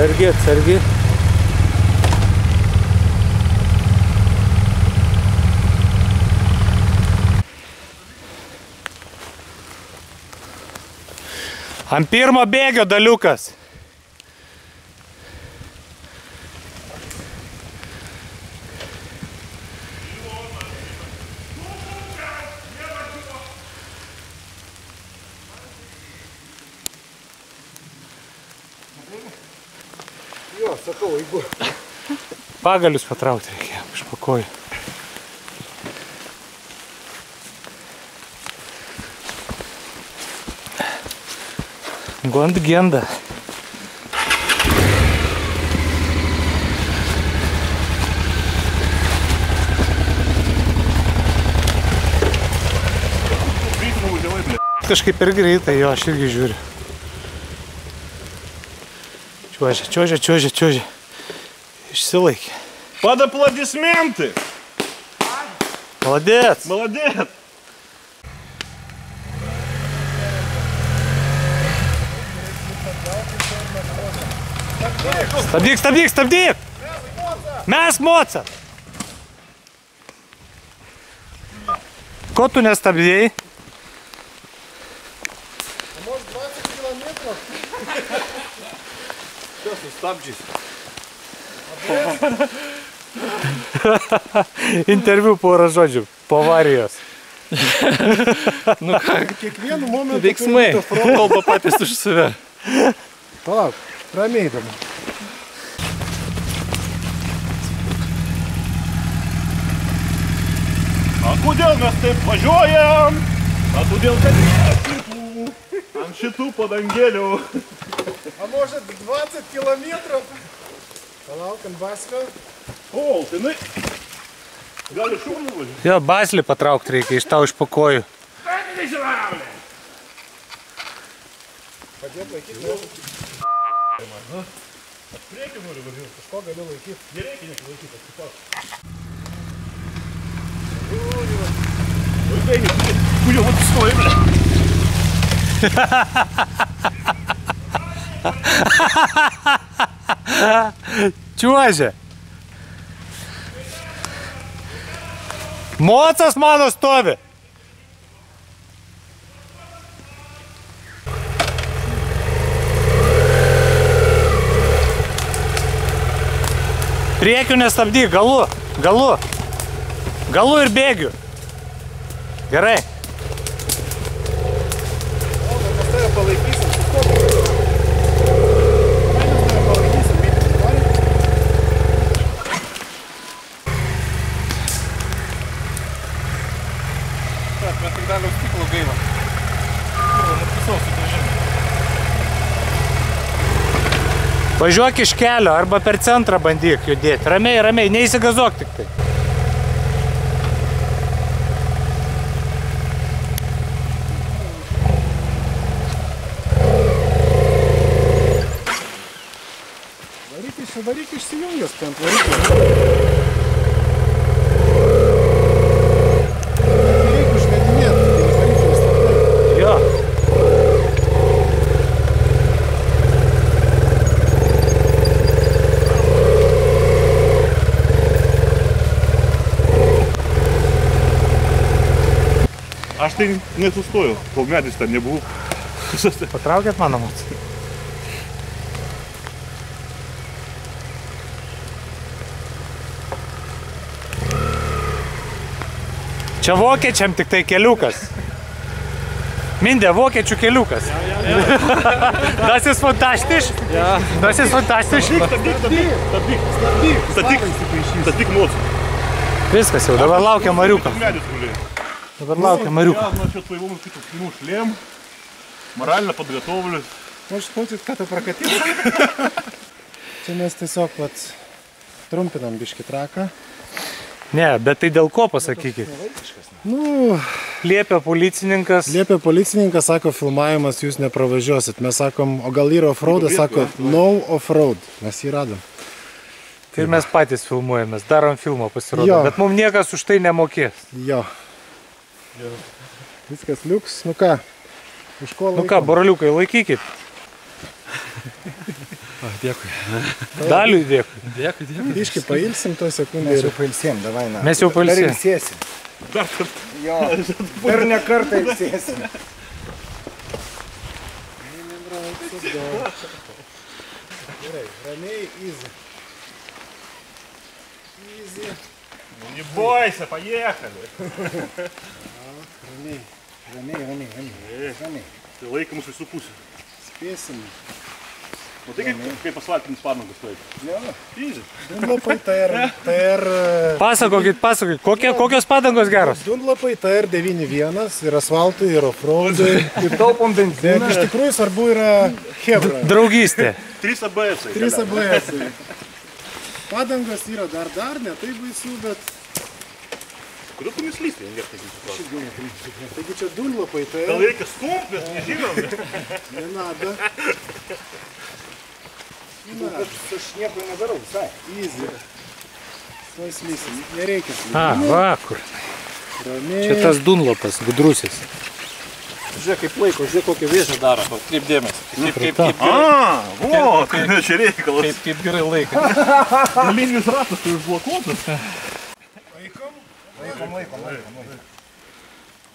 Atsargiai, atsargiai. Ant pirmo bėgio daliukas. Jo, sakau, jeigu... Pagalius patraukti reikia iš pakojų. Gond genda. Kažkaip per greitai, jo, aš irgi žiūriu. Čiuožia. Išsilaikė. Под аплодисменты! Молодец! Молодец! Stabdyk! Mes moca! Ko tu nestabdėjai? Может 20 километров? Сейчас sustabdžiais. Interviu porą žodžių. Po avarijos. Nu ką, Kiekvienu momentu... veiksmai. Kalba patys už save. Palauk, ramiai dabar. A kodėl mes taip važiuojam? A todėl, kad ant šitų padangėlių. А может 20 километров? Palauk, ant baslio. O, tai gali šūnų važiuoti? Jo, baslį patraukti reikia iš tau iš pakojų. Padėt laikyti. Priekį noriu važiuoti. Kažko galiu laikyti. Nereikia nekilaikyti, atsipak. Vaikai, kurio vat stojame. Čiuožia. Mocas mano stovi. Priekių nestabdyk, galu ir bėgiu. Gerai. O, mes tave palaikysim, sustok. Mes tave palaikysim, vykti. Mes tik dalio stiklo gaila. Napisau sugrįžimą. Važiuok iš kelio arba per centrą bandyk judėti. Ramiai, neįsigazuok tik tai. Varyk išsijungęs ten ant variklio. Reikia užvedinėti, tai variklis stabdai. Jo. Aš tai nesustojau, kol medis ten nebuvau. Patraukėt mano mocą. Čia vokiečiam tik tai keliukas. Mindė, vokiečių keliukas. Das ist fantastisch. Das ist fantastisch. Statyk mocą. Viskas jau, dabar laukia Mariuko. Medis gulėjo. Dabar laukia Mariuko. Я, насчет твоего шлем, морально подготовлюсь. Может, хочет ką tu prakatyti? Čia mes tiesiog trumpinam biškį traką. Ne, bet tai dėl ko pasakykit? Nu, Liepia policininkas. Sako, filmavimas jūs nepravažiuosit. Mes sakom, o gal yra offroadas, sako, no offroad. Mes jį radom. Tai mes patys filmuojamės, darom filmą pasirodo, Jo. bet mums niekas už tai nemokės. Jo. Viskas liuks. Nu ką, už ko laikom? Nu ką, broliukai, laikykit. Dėkui. Daliui dėkui. Dėkui. Biški pailsim to sekundę. Mes jau pailsėm, davai, na. Mes jau pailsėm. Dar ilsėsim. Jo, dar ne kartą ilsėsim. Gerai, ramiai, easy. Easy. Не бойся, поехали. Ramiai. Tai laikom iš visų pusių. Spėsim. Matai, kaip asfaltinis padangos laiko. Jo. Easy. Dunlopai TR... Pasakokit, kokios padangos geros? Dunlopai TR91 ir asfaltui, ir offroadui. Ir taupom benziną. Bet iš tikrųjų svarbu yra hebra. Draugystė. 3 ABS-ai. 3 ABS-ai. Padangos yra dar, ne taip baisu, bet... Kodėl tu neslysti, Engertai, kaip suprato? Taigi čia Dunlopai Gal TR... reikia skumtis, nežinom. Nenada. Aš nieko nedarau, visai. Easy. Tuoj slysim, nereikia slyti. Va, kur. Ramiai. Čia tas Dunlopas, gudrusis. Žiūrėk, kaip laiko, žiūrėk, kokį vėžę daro. Kaip dėmesį. Kaip Čia reikalas. gerai laiko. Galingas ratas, tai užblokuotas.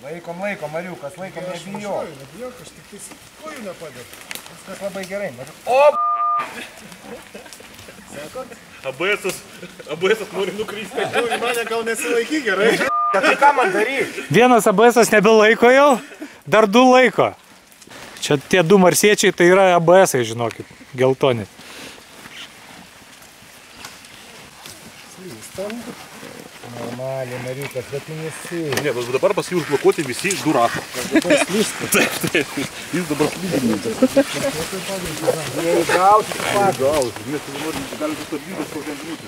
Laikom, Mariukas, laikom, nebijok. Nebijok, aš tik tais kojų nepadėt. Viskas labai gerai. ABS-as nori nukrysti. Į mane gal nesilaiky gerai. Tai ką man daryti? Vienas ABS-as nebelaiko jau, dar 2 laiko. Čia tie 2 marsiečiai, tai yra ABS-ai, žinokit, geltoni. Normaliai, Mariukas, bet tu nesi. Ne, dabar pas jį užblokuoti visi 2 ratai. Dabar slysti. Taip. Jis dabar slydinys. Neįgauti patį. Gauti. Nes tu gali sustabdytas kokiam minutį.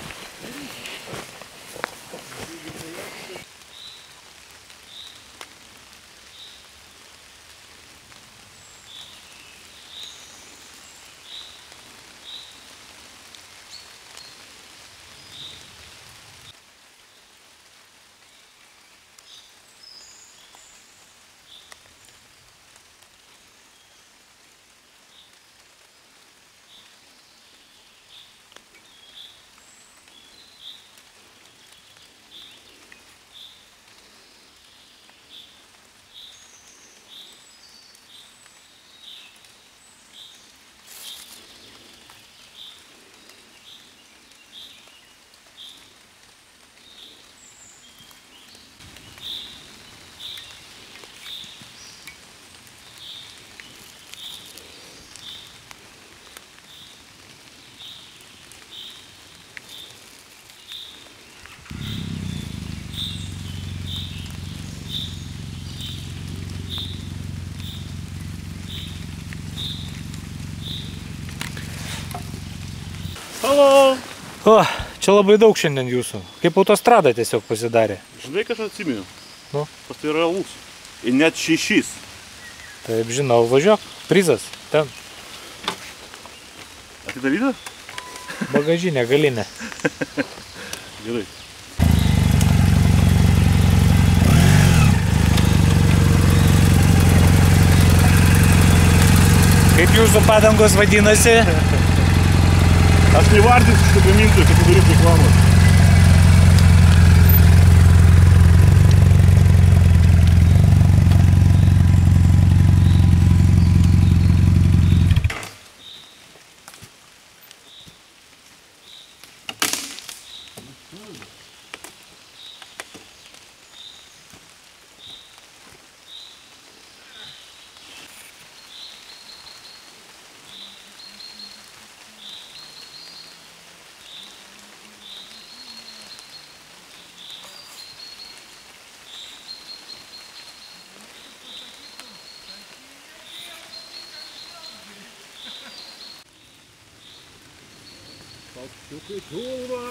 Halo! O, čia labai daug šiandien jūsų. Kaip autostrada tiesiog pasidarė. Žinai, kad aš atsimenu? Nu? Pas tai realus. Ir net 6. Taip, žinau, važiuok. Prizas. Ten. Atidaryta? Bagažinė, galinė. Gerai. Kaip jūsų padangos vadinasi? Aš neįvardinsiu šitą gamintojų, kad padaryt reklamą. Paukščiukai čiulba.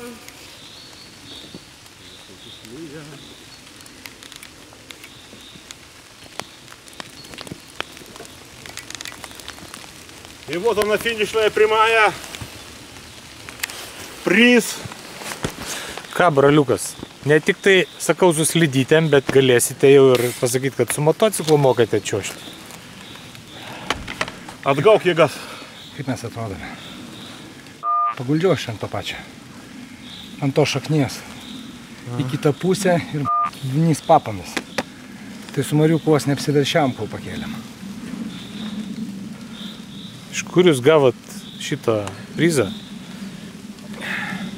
И вот она, финишная прямая. Приз. Ką, braliukas, ne tik tai, sakau, su slidytėm, bet galėsite jau ir pasakyti, kad su motociklu mokate čiuožti. Atgauk jėgas. Kaip mes atrodome? Paguldžiau aš ant to pačio. Ant to šaknies. Į kitą pusę ir vinys papamis. Tai su Mariuku vos neapsiveršiam, kol pakėlėm. Iš kur jūs gavot šitą prizą?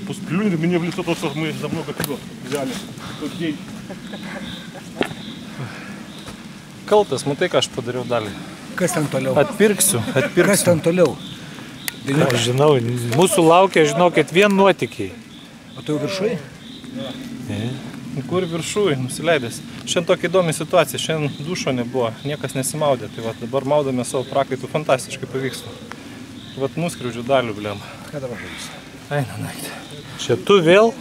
Посплюнь, мне в лицо то, что мы за много пива взяли. Тот день. Kaltas, matai, ką aš padariau dalį. Kas ten toliau? Atpirksiu. Kas ten toliau? Aš žinau, mūsų laukia, žinokit, vien nuotykiai. O tu jau viršui? Kur viršui, nusileidęs. Šiandien tokia įdomi situacija, šiandien dušo nebuvo, niekas nesimaudė. Tai vat, dabar maudame savo prakaitų, fantastiškai pavyksta. Vat nuskriaudžiu dalių, blėm. Ką dabar žodis? Eina naktį. Čia tu vėl?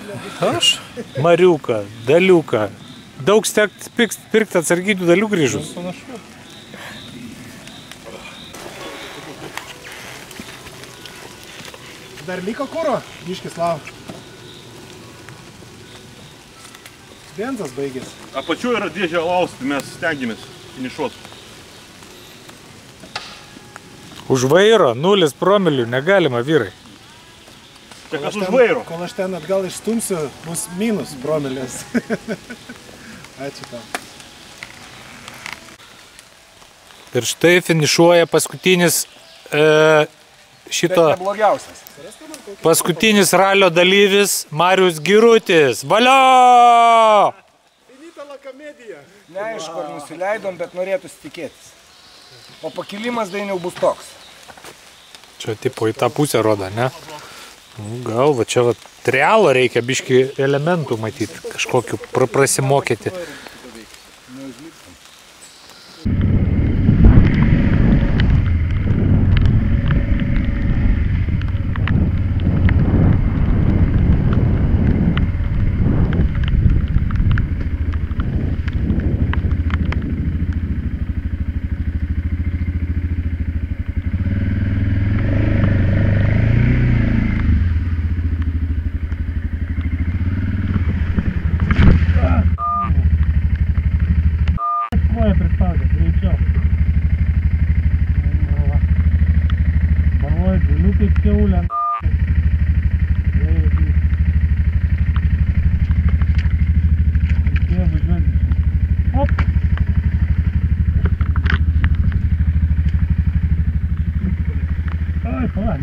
Aš? Mariuką, daliuką. Daug stekt pirkti atsarginių dalių grįžus. Panašu. Dar liko kuro? Biškis lau. Benzas baigėsi. Apačioje yra dėžė alaus, tai mes stengiamės finišuot. Už vairo 0 promilių negalima, vyrai. Tai kas už vairo? Kol aš ten atgal išstumsiu, bus minus promilės. Ačiū tau. Ir štai finišuoja paskutinis šito... Blogiausias. Paskutinis ralio dalyvis Marius Girutis. Valio! Neaišku, ar nusileidom, bet norėtųsi tikėtis. O pakilimas dainiau bus toks. Čia tipo į tą pusę rodo, ne? Nu, gal, va čia va trialo reikia biški elementų matyti, kažkokiu prasimokyti.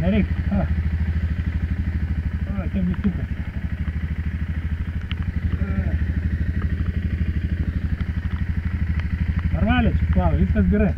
Nereikia. Čia mygtukas. Normaliai čia plavo, viskas gerai.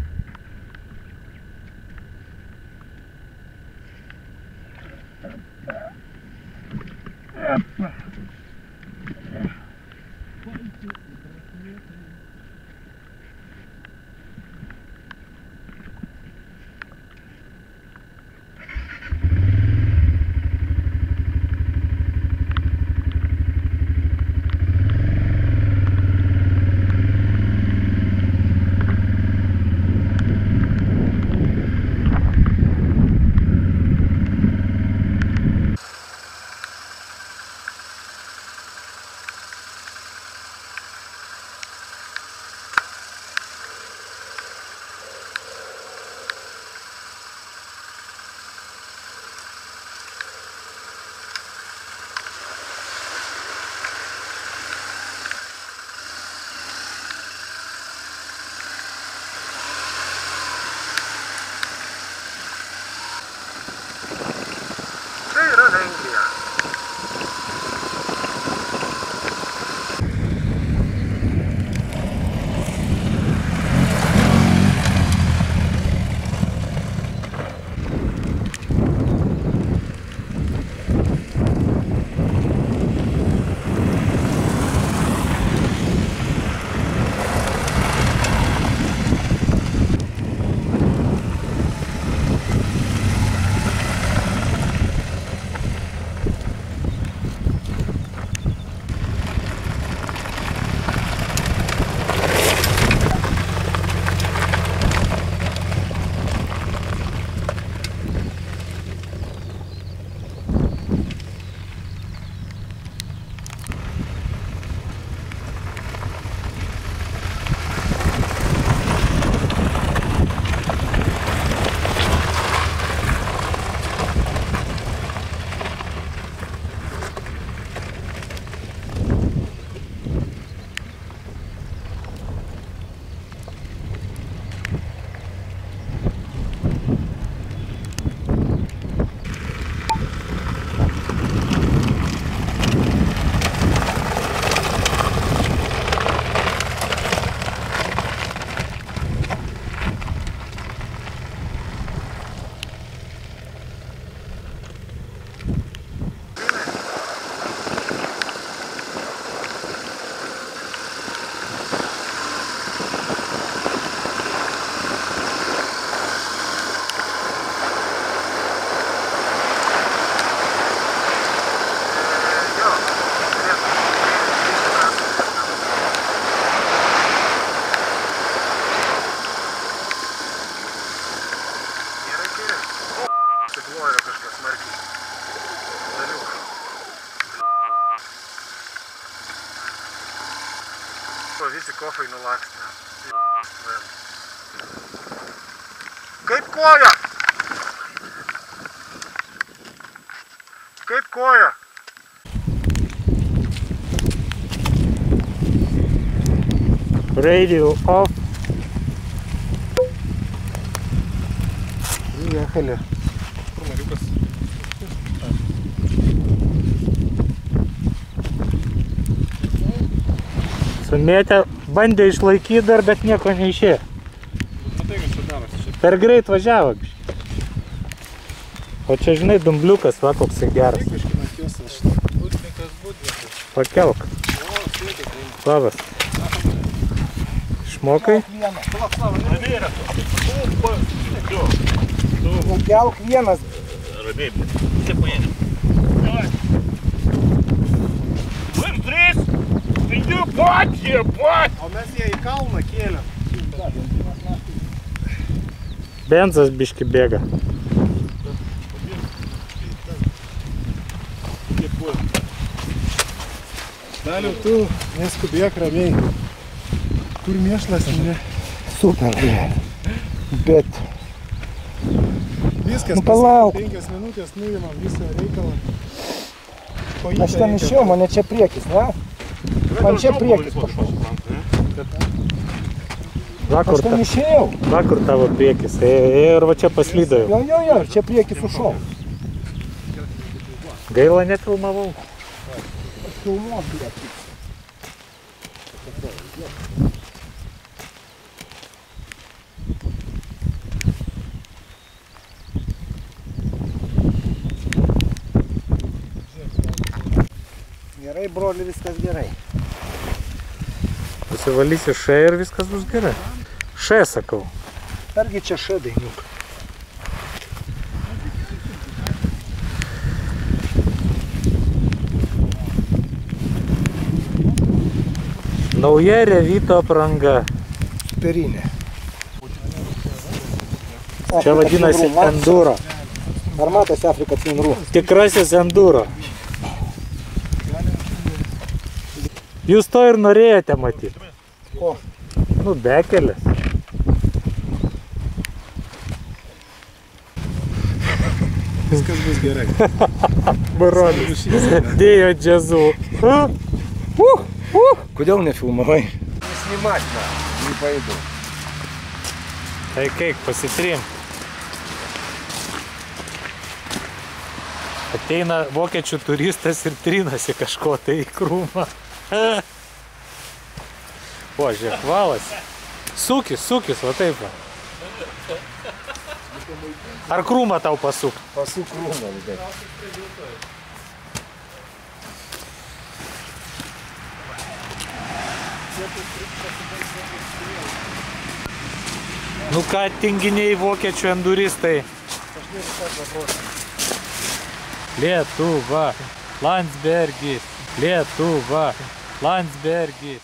Tipo, visi kofai nulakstė. Kaip koja? Kaip koja? Radio off. Ехали. Sumėtė, bandė išlaikyti dar, bet nieko neišėjo. Matai, kas čia darosi šiaip. Per greit važiavo. O čia, žinai, dumbliukas, va, koks geras. Būtininkas būtininkas. Pakelk. Labas. Išmokai? Kelk vienas. Ramiai, čia paėdė. Vim, 3, 5, patį. O mes jie į kalną kėlėm. Benzas biški bėga. Daliau, tu neskubėk ramiai. Kur mėšlas, ne? Super, bet Viskas, Nu, palauk. 5 minutės nuimam visą reikalą. aš ten išėjau, mane čia priekis, ne? Man čia priekis pašau. Va, kur Aš ten ta- išėjau. va, kur tavo priekis. Ir va čia paslydo jau. Jo, ir čia priekis užšau. Gaila nefilmavau. Filmuok priekis. Gerai, broli, viskas gerai. Pasivalysi šai ir viskas bus gerai. Šai, sakau. Argi čia šadainiuk. Nauja Revito apranga. Superinė. Čia vadinasi enduro. Ar matosi Afrika Twin Roo? Tikrasis enduro. Jūs to ir norėjote matyti. Ko? Nu, bekelės. Viskas bus gerai. Baronis. Dėjo džiazų. Kodėl nefilmavai? Snimat, не пойду. Tai kaip, pasitrim. Ateina vokiečių turistas ir trinasi kažko tai į krūmą. O, žiūrėk, valas. Sukis, va taip va. Ar krūmą tau pasuk? Pasuk krūmą, vidai. Nu ką, tinginiai vokiečių enduristai. Lietuva, Landsbergis. Lietuva, Landsbergis.